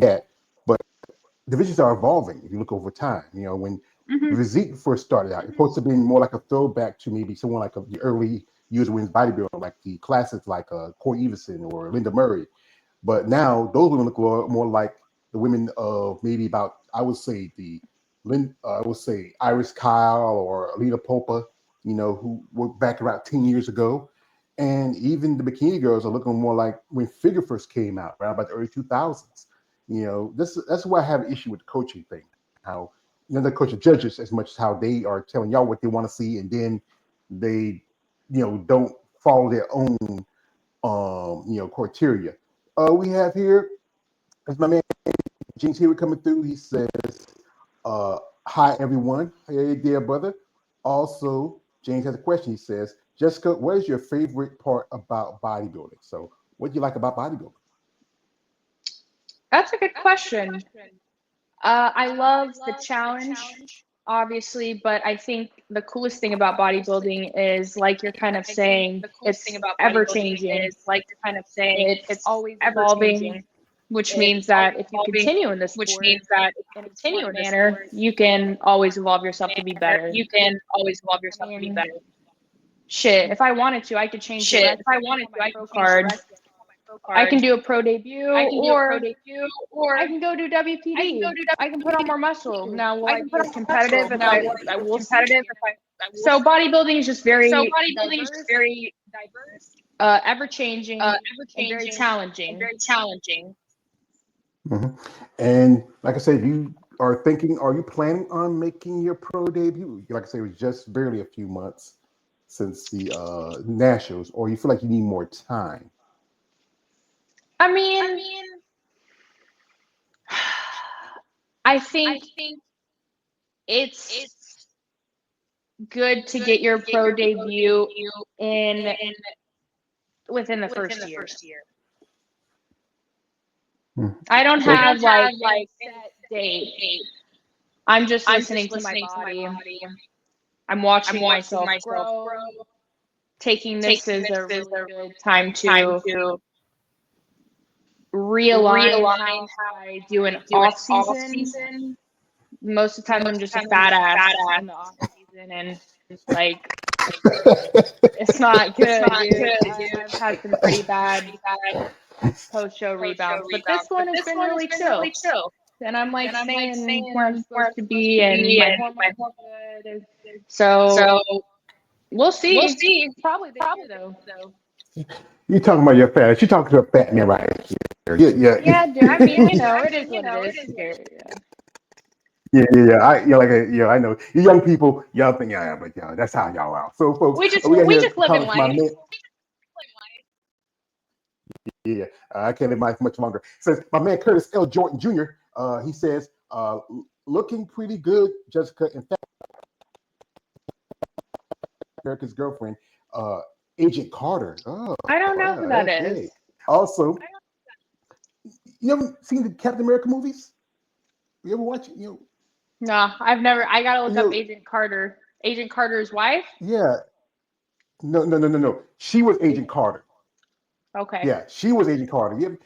that, but divisions are evolving. If you look over time, when Mm-hmm. physique first started out, it's supposed to be more like a throwback to maybe someone like the early years of women's bodybuilding, like the classics like Corey Everson or Linda Murray. But now those women look more like the women of maybe about, I would say I would say Iris Kyle or Alita Popa, who were back about 10 years ago. And even the bikini girls are looking more like when figure first came out around about the early 2000s. That's why I have an issue with the coaching thing. How the coach judges as much as how they are telling y'all what they want to see, and then they, don't follow their own, criteria. We have here is my man James Hewitt coming through. He says, "Hi everyone, hey dear brother." Also, James has a question. He says, "Jessica, what is your favorite part about bodybuilding?" So, what do you like about bodybuilding? That's a good question. I love the challenge, obviously, but I think the coolest thing about bodybuilding is, like you're kind of saying, it's ever changing. It's always evolving, which means that if you continue in the sport in a sport manner, you can always evolve yourself to be better. I mean, shit, if I wanted to, I could change the resume on my pro card. I can do a pro debut, or I can go do WPD. I can put on more muscle. Now, will I be as competitive if I will see? So bodybuilding is just very diverse, ever changing, and very challenging. Hmm. And like I said, are you planning on making your pro debut? Like I said, it was just barely a few months since the nationals, or you feel like you need more time? I mean, I think it's good to get your pro debut in within the first year. Hmm. I don't have like any set date. I'm just listening to my body. I'm watching myself grow. Taking this as a really good time to realign how I do an off season. Most of the time, I'm just a fat ass in the off season, and like it's not good, dude. I've had some pretty bad post show rebounds, but this one has been really chill. And I'm like staying where I'm supposed to be, and my hormones are good. So we'll see. Probably this year, though. You talking about your fat? You talking to a fat man right here? Yeah, Yeah, dude. I mean, it is what it is here. Yeah. yeah. I know. You young people, y'all think I am, but that's how y'all are. So, folks, We just we got we here just live in calling for my life. man. Yeah, I can't live mine for much longer. Says my man Curtis L. Jordan Jr. He says, looking pretty good, Jessica. In fact, America's girlfriend, Agent Carter. Oh, I don't know who that okay. is. Also, you ever seen the Captain America movies? You ever watch it? No, I've never. I gotta look You up know, Agent Carter. Agent Carter's wife? yeah. No, no, no, no, no. She was Agent Agent. Carter. Okay. Yeah, she was Agent Carter.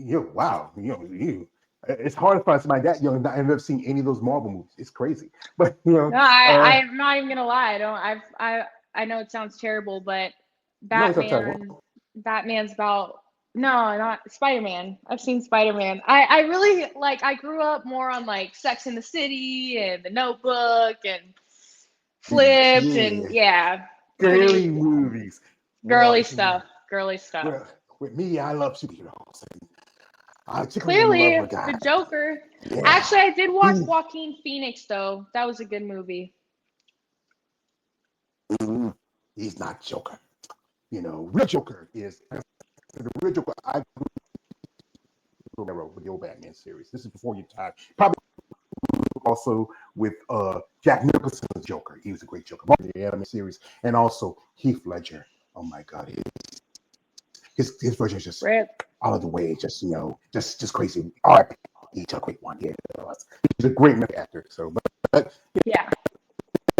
Wow. It's hard to find somebody that young and not have ever seen any of those Marvel movies. It's crazy, but No, I'm not even gonna lie. I don't. I know it sounds terrible, but no, it's not terrible. Batman's about. No, not Spider-Man. I've seen Spider-Man. I really like. I grew up more on like Sex in the City and The Notebook and Flipped, and Yeah, yeah, girly pretty movies. girly Well, stuff. Girly stuff. well, with me, I love superheroes. I particularly love Clearly, a the guy. Joker. Yeah, Actually, I did watch he, Joaquin Phoenix though. That was a good movie. he's not Joker. Real Joker is the real Joker. I wrote with the old Batman series. This is before your time. Probably also with Jack Nicholson's Joker. He was a great Joker. The anime series, and also Heath Ledger. Oh my God, his version is just Rip. out of the way. Just crazy. R.I.P. He's a great one. Yeah, he's a great actor. So, but Yeah.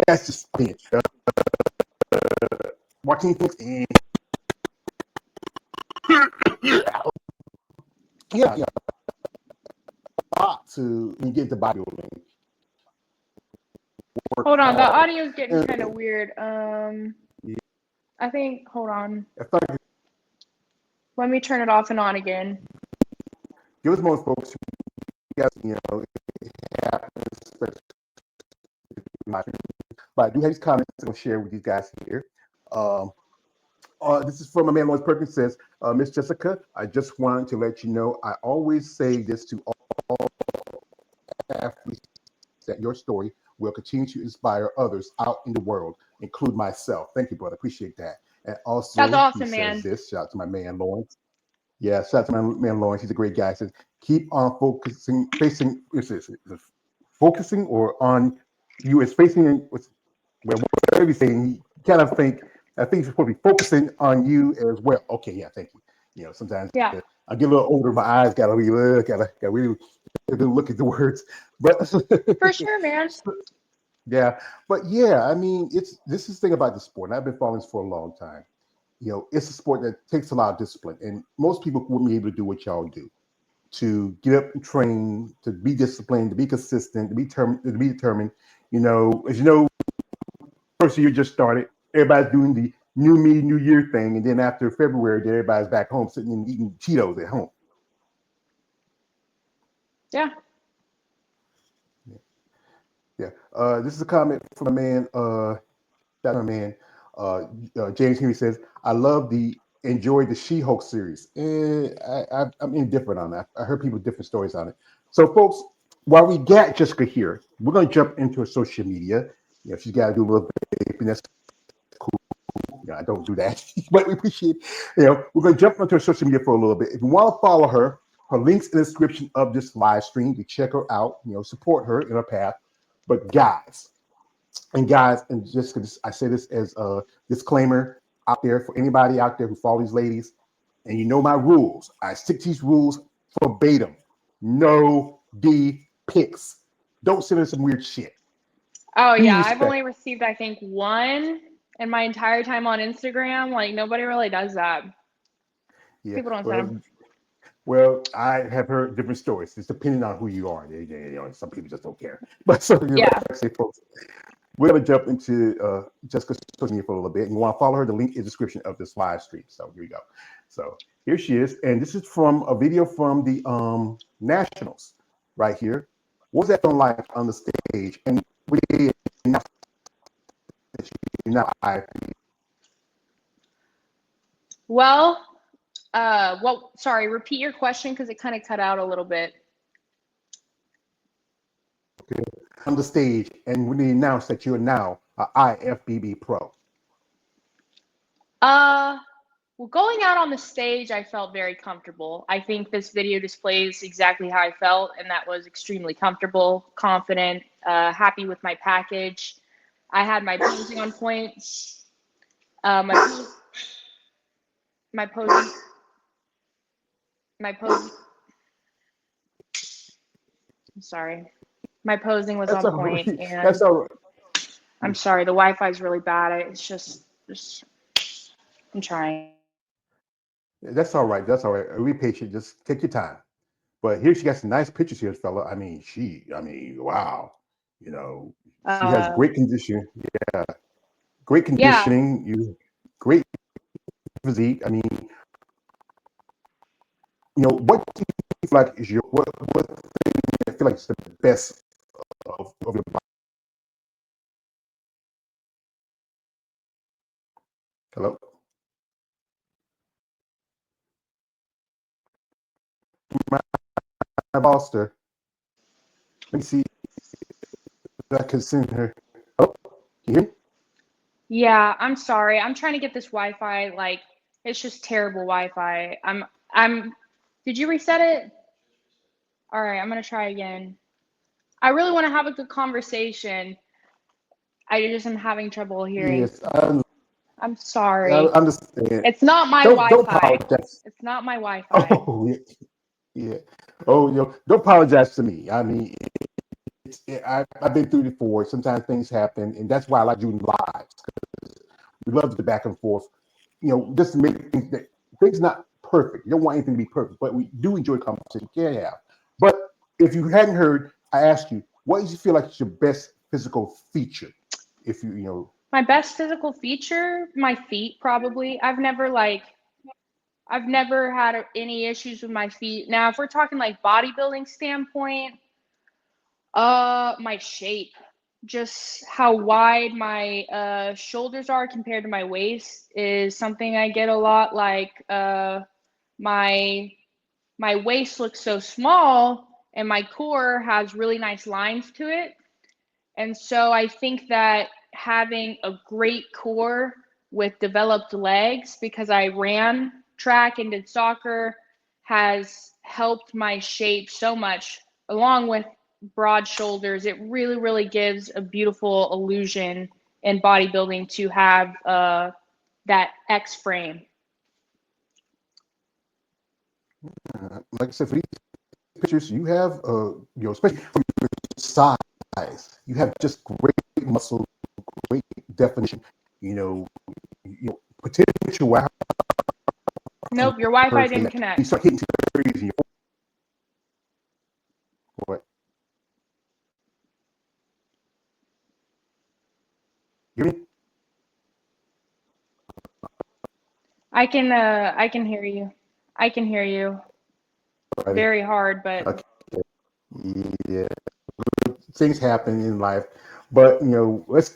that's just it. Joaquin Phoenix and yeah, a lot to when you get into bodybuilding. Work Hold on, the hard. audio's getting And, kind of weird. I think, hold on. Let me turn it off and on again. Give us more folks. You guys, you know, it happens. But I do have these comments I'm going to share with you guys here. This is from my man Lawrence Perkins says, Miss Jessica, I just wanted to let you know I always say this to all athletes that your story will continue to inspire others out in the world, include myself. Thank you, brother. Appreciate that. And also, That's awesome, he man. says this. Shout out to my man Lawrence. Yeah, shout out to my man Lawrence. He's a great guy. He says, keep on focusing or on you is facing whatever he's saying. He kind of I think he's supposed to be focusing on you as well. Okay, yeah, thank you. You know, sometimes Yeah. I get a little older, my eyes gotta really look at the words. But For sure, man. yeah, but yeah, I mean, this is the thing about the sport, and I've been following this for a long time. You know, it's a sport that takes a lot of discipline, and most people wouldn't be able to do what y'all do. To get up and train, to be disciplined, to be consistent, to be determined. You know, as you know, first year just started, everybody's doing the new me, new year thing, and then after February, everybody's back home sitting and eating Cheetos at home. Yeah. Yeah. This is a comment from a man. That my man, James Henry says, I enjoy the She-Hulk series. And I'm indifferent on that. I heard people different stories on it. So, folks, while we got Jessica here, we're going to jump into her social media. You know, she's got to do a little bit. That's cool. You know, I don't do that, but we appreciate. You know, we're going to jump into her social media for a little bit. If you want to follow her, her links in the description of this live stream. You check her out. You know, support her in her path. But guys, and just I say this as a disclaimer out there for anybody out there who follows these ladies, and you know my rules. I stick to these rules verbatim. No D pics. Don't send us some weird shit. Oh, Be yeah. I've respectful. only received, I think, one in my entire time on Instagram. Like, nobody really does that. Yeah. People don't send them. Well, I have heard different stories. It's depending on who you are. You know, some people just don't care. But so, like Yeah. I say, folks, we're going to jump into Jessica's social media for a little bit. And you want to follow her, the link in the description of this live stream. So here we go. So here she is. And this is from a video from the Nationals right here. What was that feeling like on the stage? And we now Well, sorry, repeat your question because it kind of cut out a little bit. on the stage, and when they announced that you are now an IFBB pro. Well, going out on the stage, I felt very comfortable. I think this video displays exactly how I felt, and that was extremely comfortable, confident, happy with my package. I had my posing on point. My posing. I'm sorry. My posing was That's on all point, right. and That's all right. I'm sorry, the Wi-Fi is really bad. It's just I'm trying. That's all right. That's all right. Be patient. Just take your time. But here she got some nice pictures here, fella. Wow. You know, she has Uh, great condition. Yeah, great yeah. conditioning. You great physique. I mean, you know, what do you feel like is what thing you feel like is the best of your body? Hello, my Foster. Let me see if I can send her. Oh, can you hear me? Yeah, I'm sorry. I'm trying to get this Wi-Fi. Like, it's just terrible Wi-Fi. I'm. Did you reset it? All right, I'm gonna try again. I really want to have a good conversation. I just am having trouble hearing. Yes, I I'm sorry. understand. It's not my Don't Wi-Fi. apologize. It's not my Wi-Fi. Oh, yeah. Yeah. Oh, you know, don't apologize to me. I mean, I've been through it before. Sometimes things happen, and that's why I like doing lives. We love the back and forth. You know, just to make things not perfect. You don't want anything to be perfect, but we do enjoy competition. You can have. But if you hadn't heard, I asked you, what do you feel like is your best physical feature? If you know, My best physical feature, my feet probably. I've never had any issues with my feet. Now, if we're talking like bodybuilding standpoint, my shape, just how wide my shoulders are compared to my waist is something I get a lot. Like my my waist looks so small and my core has really nice lines to it. And so I think that having a great core with developed legs, because I ran track and did soccer, has helped my shape so much, along with broad shoulders. It really, really gives a beautiful illusion in bodybuilding to have that X frame. like I said, for these pictures, you have, especially for your size, you have just great muscle, great definition. Potential. Wow. Nope, your Wi-Fi didn't You connect. start hitting areas in your what? You hear me? I can hear you. I can hear you. Right. Very hard, but Okay. Yeah, things happen in life, but let's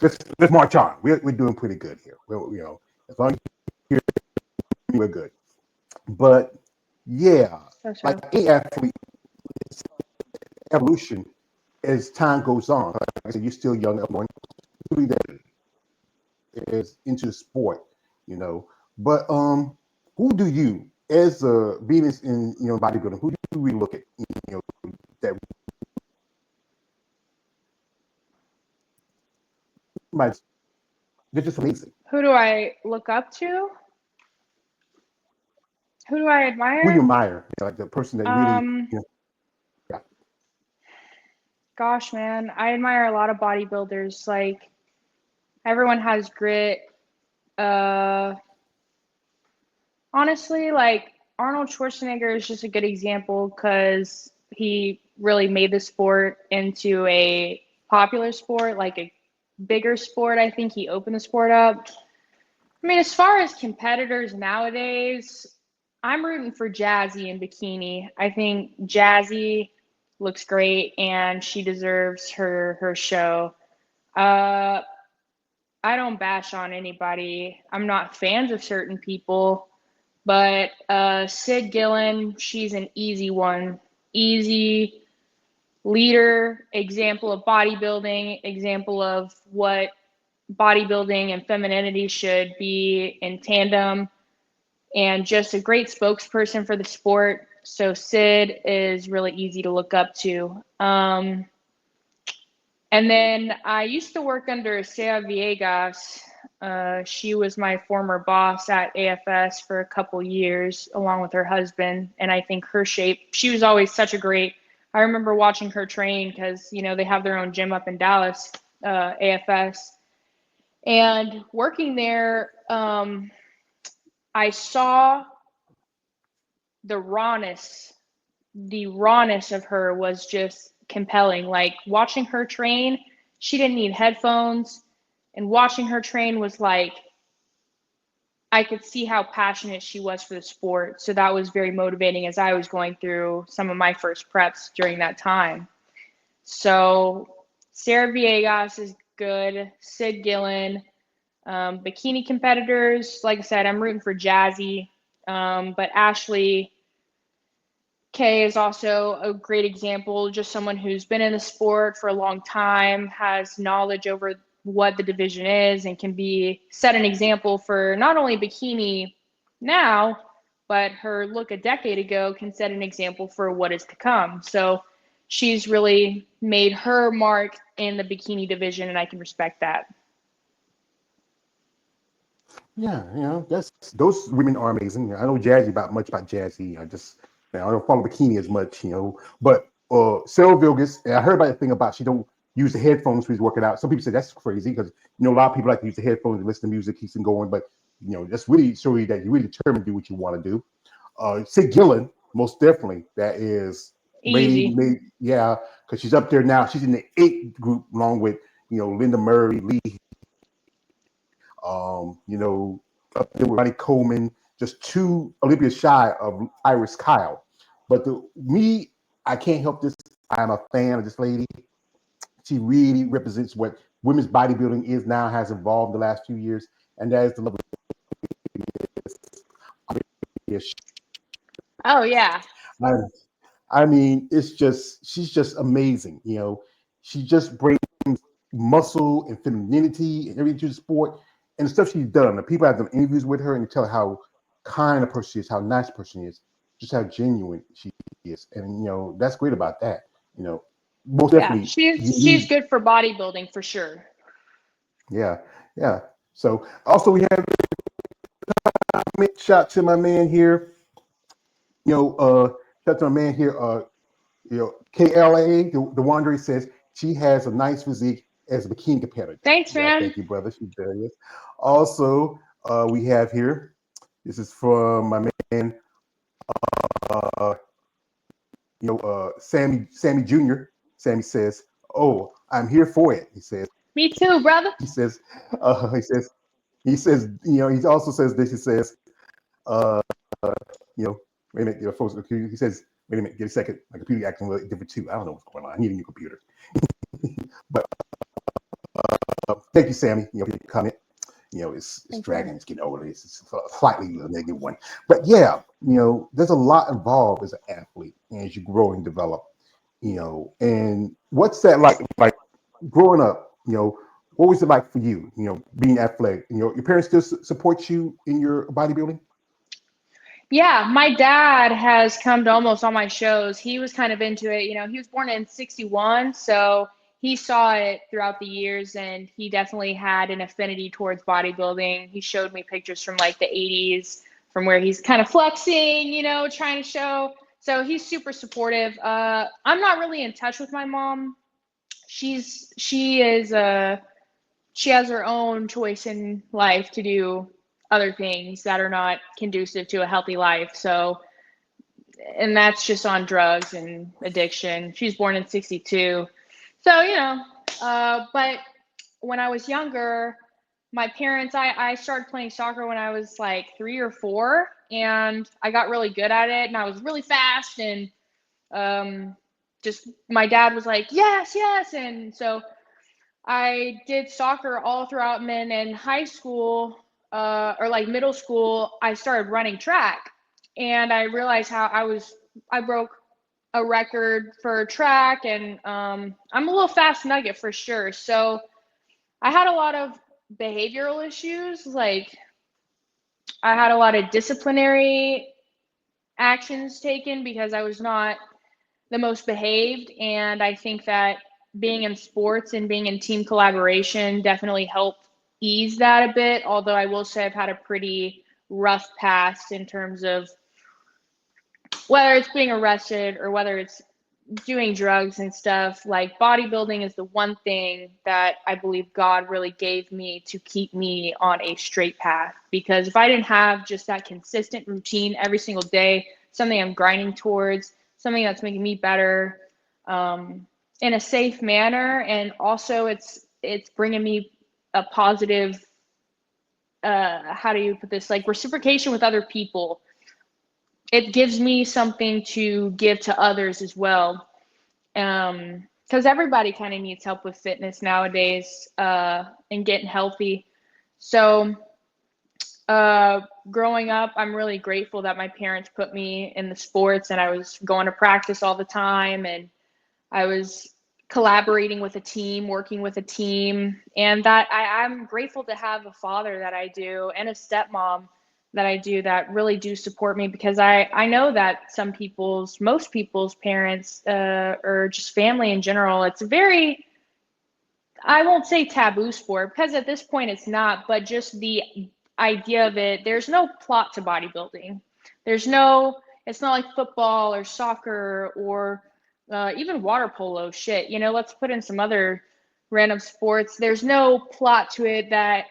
march on. We're doing pretty good here. As long as we're good. But yeah, so. like any athlete, evolution as time goes on. Like I said, you're still young, that is into the sport, you know. But who do you, as a Venus in bodybuilding, who do we look at? That might they're just amazing. Who do I look up to? Who do I Who you admire? admire, like the person that really, Um, yeah. gosh, man, I admire a lot of bodybuilders. Like everyone has grit. Uh, honestly, like Arnold Schwarzenegger is just a good example because he really made the sport into a popular sport, like a bigger sport. I think he opened the sport up. I mean, as far as competitors nowadays, I'm rooting for Jazzy in Bikini. I think Jazzy looks great and she deserves her show. Uh, I don't bash on anybody. I'm not fans of certain people, but Sid Gillen, she's an easy one. Easy leader, example of bodybuilding, example of what bodybuilding and femininity should be in tandem, and just a great spokesperson for the sport. So Sid is really easy to look up to. And then I used to work under Sea Villegas. She was my former boss at AFS for a couple years, along with her husband. And I think her shape, she was always such a great. I remember watching her train because they have their own gym up in Dallas, AFS, and working there. I saw the rawness. The rawness of her was just compelling. Like watching her train, she didn't need headphones, and watching her train was like I could see how passionate she was for the sport. So that was very motivating as I was going through some of my first preps during that time. So Sarah Villegas is good. Sid Gillen. Bikini competitors, like I said, I'm rooting for Jazzy. But Ashley Kay is also a great example, just someone who's been in the sport for a long time, has knowledge over what the division is, and can set an example for not only Bikini now, but her look a decade ago can set an example for what is to come. So she's really made her mark in the Bikini division, and I can respect that. Yeah, that's those women are amazing. I know Jazzy much about Jazzy. I don't follow Bikini as much, But Sarah Vilgas, I heard about the thing about she don't use the headphones when she's working out. Some people say that's crazy because a lot of people like to use the headphones and listen to music, keeps them going. But that's really show you that you really determined to do what you want to do. Sid Gillen, most definitely. That is Easy. yeah, because she's up there now. She's in the 8 group along with Linda Murray, Lee, up there with Ronnie Coleman, just 2 Olympias shy of Iris Kyle. But I can't help this. I'm a fan of this lady. She really represents what women's bodybuilding is now, has evolved the last few years, and that is the lovely. Oh yeah. I mean, she's just amazing. She just brings muscle and femininity and everything to the sport, and the stuff she's done. The people have done interviews with her and tell how kind a person she is, how nice a person she is, just how genuine she is, and that's great about that. Most Yeah. definitely, you She's need, good for bodybuilding for sure. yeah, yeah. So also we have shot to my man here. Shout to my man here. KLA, the Wanderer says she has a nice physique as a bikini competitor. Thanks, Yeah, man. thank you, brother. She does. Also, we have here. This is from my man, uh, Sammy Jr. Sammy says, "Oh, I'm here for it." He says. Me too, brother. He says. He says. He says. He also says this. He says. Uh, wait a minute. Folks, he says. Wait a minute. Get a second. My computer acting a little different too. I don't know what's going on. I need a new computer. But thank you, Sammy. For your comment. It's dragging. It's getting over. It's a slightly negative one. But yeah, there's a lot involved as an athlete as you grow and develop. And what's that like? Like growing up. What was it like for you? Being athletic. Your parents still support you in your bodybuilding. Yeah, my dad has come to almost all my shows. He was kind of into it. He was born in 61, so he saw it throughout the years and he definitely had an affinity towards bodybuilding. He showed me pictures from like the 80s from where he's kind of flexing, trying to show. So he's super supportive. I'm not really in touch with my mom. She has her own choice in life to do other things that are not conducive to a healthy life. So, and that's just on drugs and addiction. She's born in 62. So, but when I was younger, my parents, I started playing soccer when I was like 3 or 4, and I got really good at it, and I was really fast, and just my dad was like, yes, yes. And so I did soccer all throughout and high school, or like middle school, I started running track. And I realized how I broke a record for track, and I'm a little fast nugget for sure. So I had a lot of behavioral issues. Like I had a lot of disciplinary actions taken because I was not the most behaved. And I think that being in sports and being in team collaboration definitely helped ease that a bit. Although I will say I've had a pretty rough past in terms of whether it's being arrested or whether it's doing drugs and stuff. Like bodybuilding is the one thing that I believe God really gave me to keep me on a straight path. Because if I didn't have just that consistent routine every single day, something I'm grinding towards, something that's making me better, in a safe manner, and also it's bringing me a positive, how do you put this, like reciprocation with other people. It gives me something to give to others as well, because everybody kind of needs help with fitness nowadays, and getting healthy. So growing up, I'm really grateful that my parents put me in the sports, and I was going to practice all the time, and I was collaborating with a team, working with a team, and that I'm grateful to have a father that I do and a stepmom that I do that really do support me, because I know that most people's parents, or just family in general, it's a very, I won't say taboo sport because at this point it's not, but just the idea of it, there's no plot to bodybuilding. There's no, it's not like football or soccer or even water polo. Shit, let's put in some other random sports. There's no plot to it that,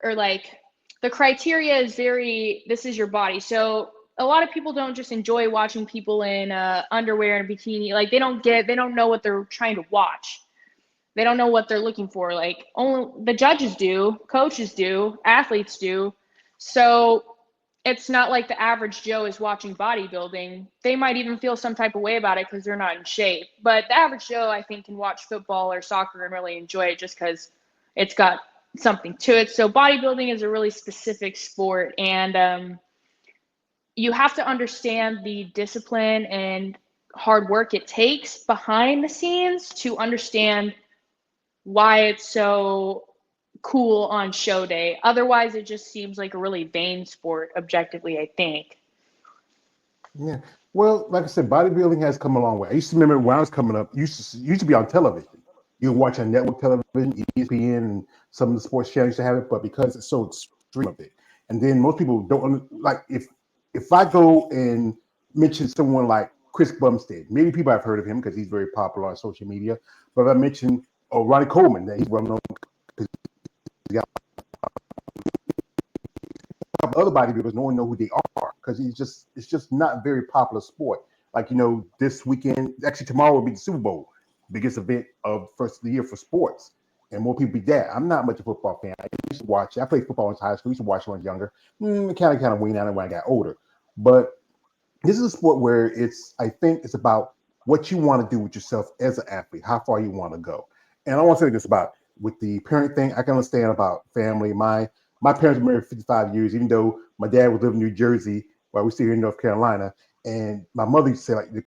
or like the criteria is very, this is your body. So a lot of people don't just enjoy watching people in underwear and bikini. Like they don't know what they're trying to watch. They don't know what they're looking for. Like only the judges do, coaches do, athletes do. So it's not like the average Joe is watching bodybuilding. They might even feel some type of way about it because they're not in shape. But the average Joe, I think, can watch football or soccer and really enjoy it just because it's got something to it. So bodybuilding is a really specific sport, and you have to understand the discipline and hard work it takes behind the scenes to understand why it's so cool on show day. Otherwise, it just seems like a really vain sport, objectively, I think. Yeah. Well, like I said, bodybuilding has come a long way. I used to remember when I was coming up, used to be on television. You watch on network television, ESPN, and some of the sports channels to have it, but because it's so extreme of it, and then most people don't like if I go and mention someone like Chris Bumstead, maybe people have heard of him because he's very popular on social media. But if I mention Ronnie Coleman, that he's well known because he's got other bodybuilders, no one know who they are because it's just not a very popular sport. Like this weekend, actually tomorrow will be the Super Bowl, biggest event of first of the year for sports, and more people be that. I'm not much of a football fan. I used to watch. I played football in high school. I used to watch when I was younger. Kind of weaned out when I got older. But this is a sport where I think it's about what you want to do with yourself as an athlete, how far you want to go. And I want to say this about with the parent thing. I can understand about family. My parents were married 55 years, even though my dad was living in New Jersey while we still here in North Carolina. And my mother used to say, like,